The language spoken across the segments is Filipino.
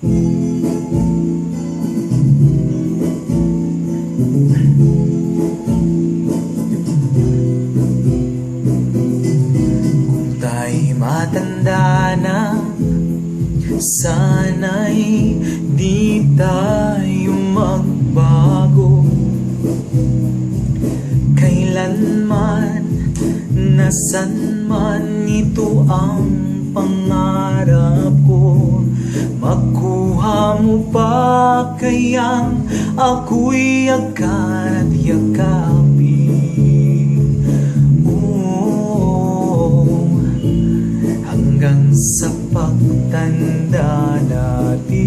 Kung tayo'y matanda na, sana'y di tayo magbago. Kailanman, nasan man, ito ang pangarap ko. Makuha mo ba kayang ako'y yakan at yakapin? Hanggang sa pagtanda natin,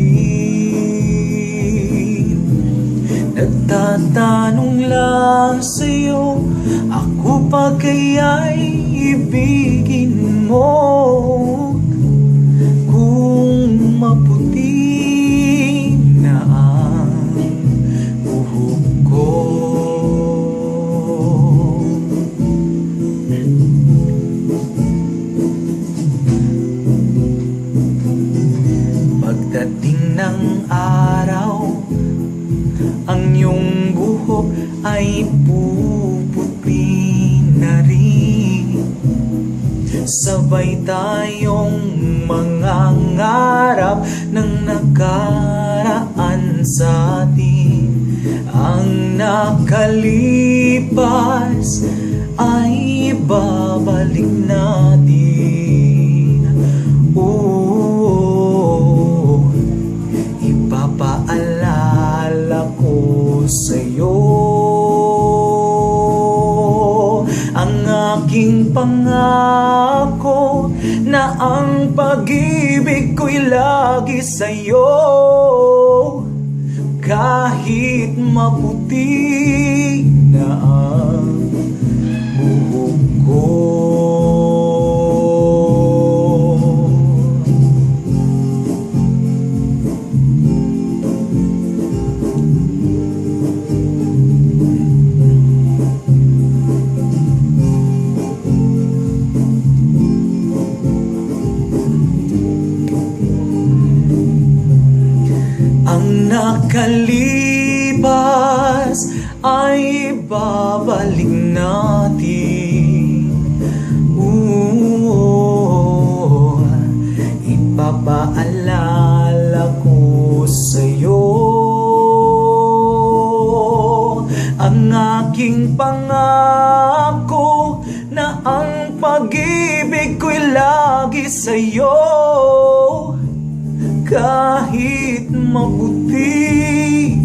nagtatanong lang sa'yo, ako pa kaya'y ibigin mo? Kung maputi na ang buhok ko, pagdating ng araw, ang iyong buhok ay puputi na rin. Sabay tayong mangangarap ng nakaraan sa atin. Ang nakalipas ay babalik natin. Ipapaalala ko sa'yo ang aking pangako na ang pag-ibig ko'y lagi sa'yo. Kahit maputi na ang buhok ko. Ang nakalipas ay babalik natin. Ipapaalala ko sa'yo ang aking pangako na ang pag-ibig ko'y lagi sa'yo. Kahit maputi